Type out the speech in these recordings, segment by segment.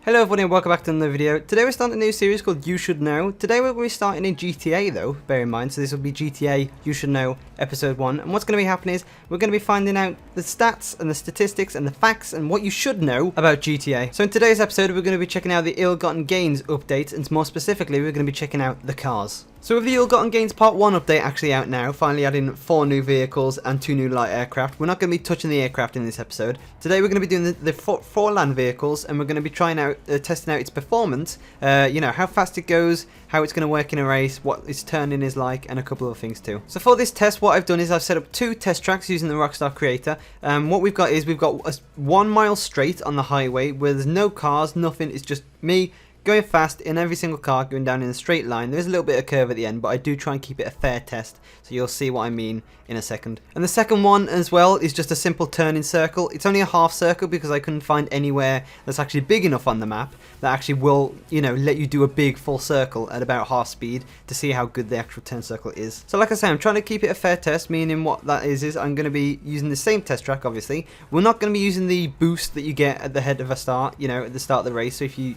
Hello everybody and welcome back to another video. Today we're starting a new series called You Should Know. Today we're going to be starting in GTA though, bear in mind, so this will be GTA You Should Know episode 1. And what's going to be happening is we're going to be finding out the stats and the statistics and the facts and what you should know about GTA. So in today's episode we're going to be checking out the Ill-Gotten Gains update, and more specifically we're going to be checking out the cars. So with the Ill-Gotten Gains Part 1 update actually out now, finally adding 4 new vehicles and 2 new light aircraft, we're not going to be touching the aircraft in this episode. Today we're going to be doing the 4 land vehicles, and we're going to be trying out, testing out its performance, you know, how fast it goes, how it's going to work in a race, what its turning is like, and a couple of things too. So for this test, what I've done is I've set up 2 test tracks using the Rockstar Creator. What we've got is we've got a 1 mile straight on the highway where there's no cars, nothing, it's just me going fast in every single car, going down in a straight line. There's a little bit of curve at the end, but I do try and keep it a fair test, so you'll see what I mean in a second. And the second one as well is just a simple turning circle. It's only a half circle because I couldn't find anywhere that's actually big enough on the map that actually will, you know, let you do a big full circle at about half speed to see how good the actual turn circle is. So like I say, I'm trying to keep it a fair test, meaning what that is I'm going to be using the same test track, obviously. We're not going to be using the boost that you get at the head of a start, you know, at the start of the race. So if you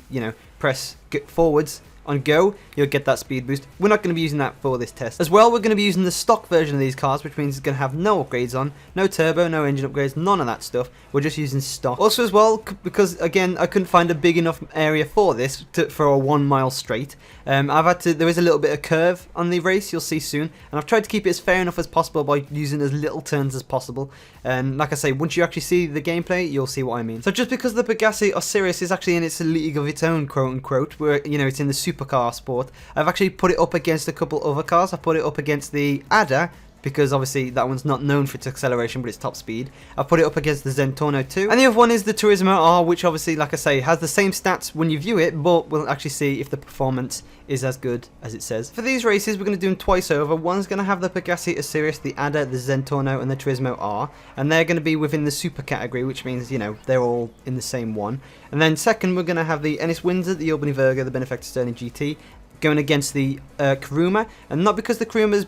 press forwards on go, you'll get that speed boost. We're not going to be using that for this test. As well, we're going to be using the stock version of these cars, which means it's going to have no upgrades on, no turbo, no engine upgrades, none of that stuff. We're just using stock. Also as well, because again, I couldn't find a big enough area for this, for a 1 mile straight. there is a little bit of curve on the race, you'll see soon, and I've tried to keep it as fair enough as possible by using as little turns as possible. And like I say, once you actually see the gameplay, you'll see what I mean. So just because the Pegassi Osiris is actually in its league of its own, quote unquote, where, you know, it's in the supercar sport, I've actually put it up against a couple other cars. I've put it up against the Adder, because obviously that one's not known for its acceleration, but it's top speed. I've put it up against the Zentorno too. And the other one is the Turismo R, which obviously, like I say, has the same stats when you view it, but we'll actually see if the performance is as good as it says. For these races, we're going to do them twice over. One's going to have the Pegassi Osiris, the Adder, the Zentorno, and the Turismo R, and they're going to be within the super category, which means, you know, they're all in the same one. And then second, we're going to have the Enus Windsor, the Albany Virgo, the Benefactor Stirling GT, going against the Kuruma, and not because the Kuruma's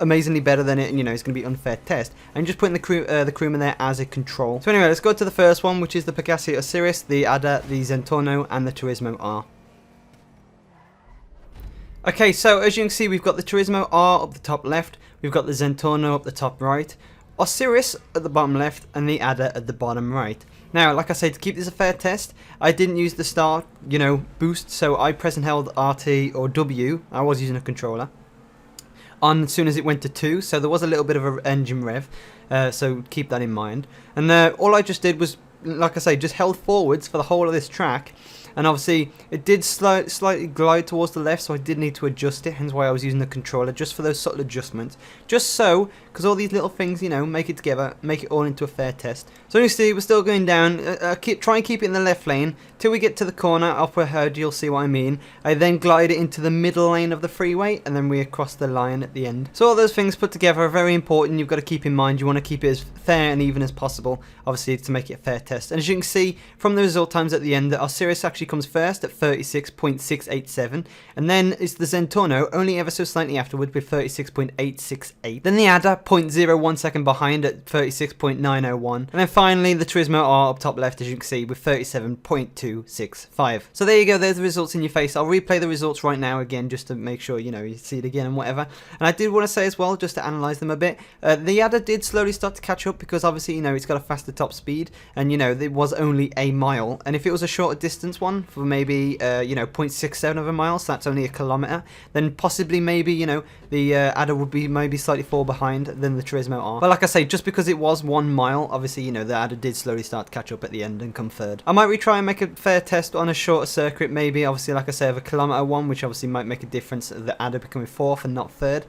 amazingly better than it, and you know, it's going to be unfair test. I'm just putting the Kuruma there as a control. So anyway, let's go to the first one, which is the Pegassi Osiris, the Adder, the Zentorno, and the Turismo R. Okay, so as you can see, we've got the Turismo R up the top left, we've got the Zentorno up the top right, Osiris at the bottom left, and the Adder at the bottom right. Now, like I said, to keep this a fair test, I didn't use the start, you know, boost, so I press and held RT or W, I was using a controller, on as soon as it went to 2, so there was a little bit of an engine rev, so keep that in mind. And all I just did was, like I say, just held forwards for the whole of this track, and obviously it did slightly glide towards the left, so I did need to adjust it, hence why I was using the controller, just for those subtle adjustments, just so, because all these little things, you know, make it together, make it all into a fair test. So you see, we're still going down, try and keep it in the left lane, till we get to the corner, up ahead, you'll see what I mean. I then glide it into the middle lane of the freeway, and then we cross the line at the end. So all those things put together are very important, you've got to keep in mind, you want to keep it as fair and even as possible, obviously, to make it a fair test. And as you can see, from the result times at the end, our Osiris actually comes first at 36.687, and then it's the Zentorno, only ever so slightly afterward, with 36.868. Then the Adder, 0.01 second behind at 36.901, and then finally the Turismo R up top left, as you can see, with 37.265. So there you go, there's the results in your face. I'll replay the results right now again, just to make sure, you know, you see it again and whatever. And I did want to say as well, just to analyse them a bit, the Adder did slowly start to catch up, because obviously, you know, it's got a faster top speed, and you know, it was only a mile, and if it was a shorter distance one, for maybe, you know, 0.67 of a mile, so that's only a kilometre, then possibly maybe, you know, the Adder would be maybe slightly far behind than the Turismo R. But like I say, just because it was 1 mile, obviously, you know, the Adder did slowly start to catch up at the end and come third. I might retry and make a fair test on a shorter circuit, maybe, obviously, like I say, of a kilometre one, which obviously might make a difference, the Adder becoming 4th and not 3rd.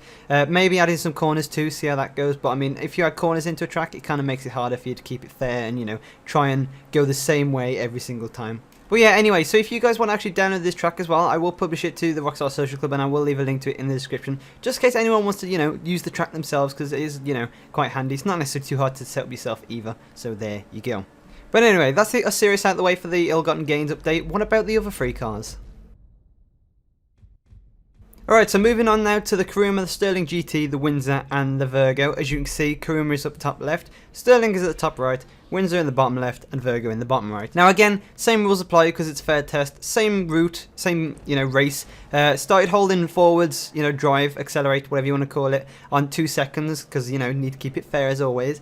Maybe adding some corners too, see how that goes, but I mean, if you add corners into a track, it kind of makes it harder for you to keep it fair and, you know, try and go the same way every single time. But yeah, anyway, so if you guys want to actually download this track as well, I will publish it to the Rockstar Social Club, and I will leave a link to it in the description, just in case anyone wants to, you know, use the track themselves, because it is, you know, quite handy. It's not necessarily too hard to set up yourself either, so there you go. But anyway, that's the Osiris out of the way for the Ill-Gotten Gains update. What about the other 3 cars? Alright, so moving on now to the Kuruma, the Stirling GT, the Windsor and the Virgo. As you can see, Kuruma is up the top left, Stirling is at the top right, Windsor in the bottom left, and Virgo in the bottom right. Now again, same rules apply because it's a fair test, same route, same, race. Started holding forwards, drive, accelerate, whatever you want to call it, on 2 seconds because, need to keep it fair as always.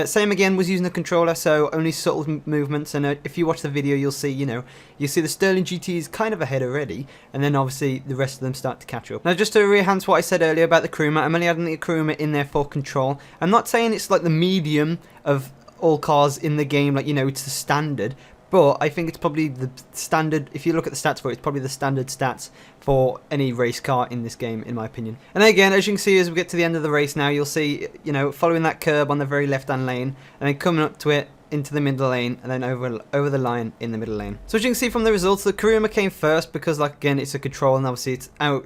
Same again, was using the controller, so only subtle movements, and if you watch the video you'll see, you see the Stirling GT is kind of ahead already, and then obviously the rest of them start to catch up. Now just to re-enhance what I said earlier about the Kuruma, I'm only adding the Kuruma in there for control. I'm not saying it's like the medium of all cars in the game, like, it's the standard, but I think it's probably the standard. If you look at the stats for it, it's probably the standard stats for any race car in this game, in my opinion. And again, as you can see, as we get to the end of the race now, you'll see, following that curb on the very left-hand lane, and then coming up to it into the middle lane, and then over the line in the middle lane. So as you can see from the results, the Kuruma came first because, like, again, it's a control, and obviously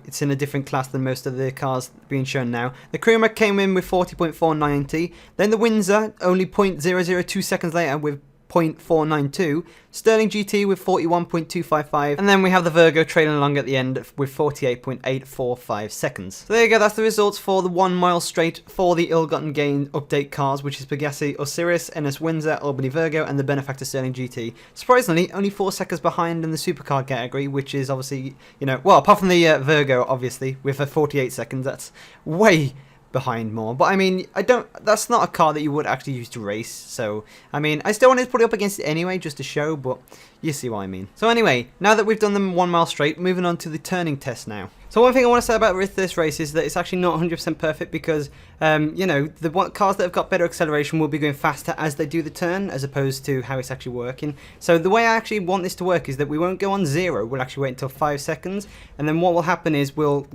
it's in a different class than most of the cars being shown now. The Kuruma came in with 40.490, then the Windsor only 0.002 seconds later with 0.492, Stirling GT with 41.255, and then we have the Virgo trailing along at the end with 48.845 seconds. So there you go, that's the results for the 1 mile straight for the ill-gotten gain update cars, which is Pegassi Osiris, Enus Windsor, Albany Virgo, and the Benefactor Stirling GT. Surprisingly, only 4 seconds behind in the supercar category, which is obviously, well, apart from the Virgo, obviously, with a 48 seconds, that's way behind more. But I mean, that's not a car that you would actually use to race, so I mean, I still wanted to put it up against it anyway just to show, but you see what I mean. So anyway, now that we've done them 1 mile straight, moving on to the turning test now. So one thing I want to say about this race is that it's actually not 100% perfect because, the cars that have got better acceleration will be going faster as they do the turn, as opposed to how it's actually working. So the way I actually want this to work is that we won't go on 0, we'll actually wait until 5 seconds, and then what will happen is we'll,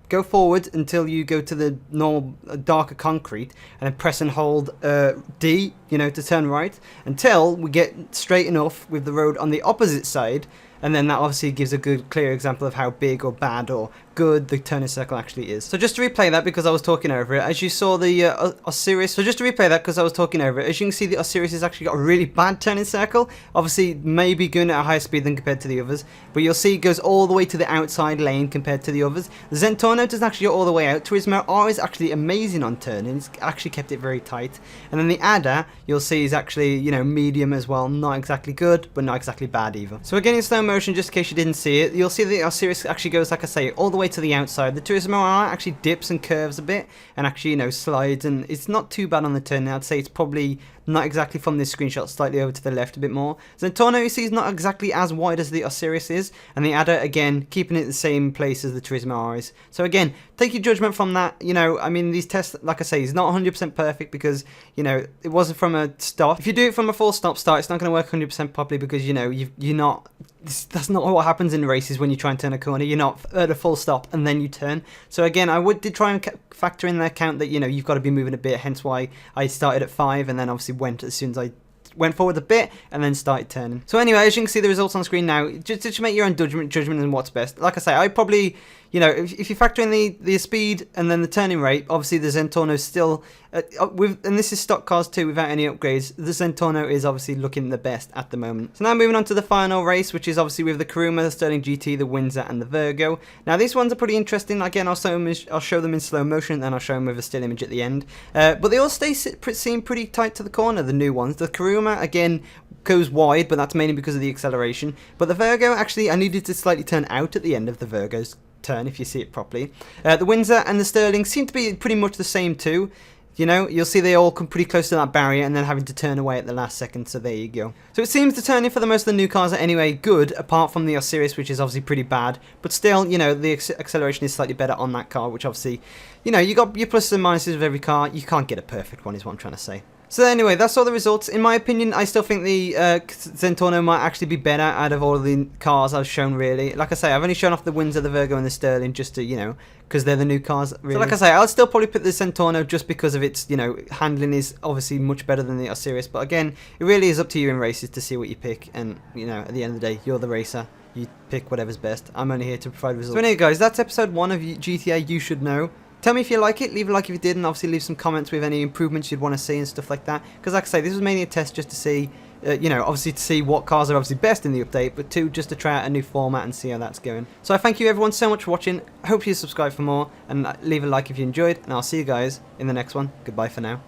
go forward until you go to the normal darker concrete, and then press and hold D, to turn right, until we get straight enough with the road on the opposite side, and then that obviously gives a good clear example of how big or bad or good the turning circle actually is. So just to replay that because I was talking over it, as you saw the Osiris, as you can see the Osiris has actually got a really bad turning circle, obviously maybe going at a higher speed than compared to the others, but you'll see it goes all the way to the outside lane compared to the others. The Zentorno doesn't actually go all the way out. Turismo R is actually amazing on turning, it's actually kept it very tight, and then the Adder you'll see is actually, medium as well, not exactly good but not exactly bad either. So again, in slow motion, just in case you didn't see it, you'll see the Osiris actually goes, like I say, all the way to the outside. The Turismo R actually dips and curves a bit and actually, slides, and it's not too bad on the turn. I'd say it's probably not exactly from this screenshot, slightly over to the left a bit more. Zentorno, you see, is not exactly as wide as the Osiris is, and the Adder, again, keeping it the same place as the Turismo R is. So again, take your judgment from that. I mean, these tests, like I say, is not 100% perfect because, it wasn't from a stop. If you do it from a full stop start, it's not going to work 100% properly because, you're not... That's not what happens in races when you try and turn a corner. You're not at a full stop and then you turn. So again, I did try and factor in the account that, you've got to be moving a bit, hence why I started at 5 and then obviously went as soon as I went forward a bit and then started turning. So anyway, as you can see the results on screen now, just to make your own judgment on what's best. Like I say, I probably, if you factor in the speed and then the turning rate, obviously the Zentorno is still, and this is stock cars too without any upgrades, the Zentorno is obviously looking the best at the moment. So now moving on to the final race, which is obviously with the Kuruma, the Stirling GT, the Windsor and the Virgo. Now these ones are pretty interesting. Again, I'll show them in slow motion and then I'll show them with a still image at the end. But they all seem pretty tight to the corner, the new ones. The Kuruma, again, goes wide, but that's mainly because of the acceleration. But the Virgo, actually, I needed to slightly turn out at the end of the Virgo's turn, if you see it properly. The Windsor and the Stirling seem to be pretty much the same too. You'll see they all come pretty close to that barrier and then having to turn away at the last second, so there you go. So it seems the turning for the most of the new cars are anyway good, apart from the Osiris, which is obviously pretty bad, but still, the acceleration is slightly better on that car, which obviously, you got your pluses and minuses of every car. You can't get a perfect one is what I'm trying to say. So anyway, that's all the results. In my opinion, I still think the Zentorno might actually be better out of all of the cars I've shown, really. Like I say, I've only shown off the Windsor, the Virgo and the Stirling just to, because they're the new cars, really. So like I say, I'll still probably put the Zentorno just because of its, handling is obviously much better than the Osiris. But again, it really is up to you in races to see what you pick. And, at the end of the day, you're the racer. You pick whatever's best. I'm only here to provide results. So anyway, guys, that's episode 1 of GTA You Should Know. Tell me if you like it, leave a like if you did, and obviously leave some comments with any improvements you'd want to see and stuff like that. Because like I say, this was mainly a test just to see, obviously to see what cars are obviously best in the update, but two, just to try out a new format and see how that's going. So I thank you everyone so much for watching. I hope you subscribe for more, and leave a like if you enjoyed, and I'll see you guys in the next one. Goodbye for now.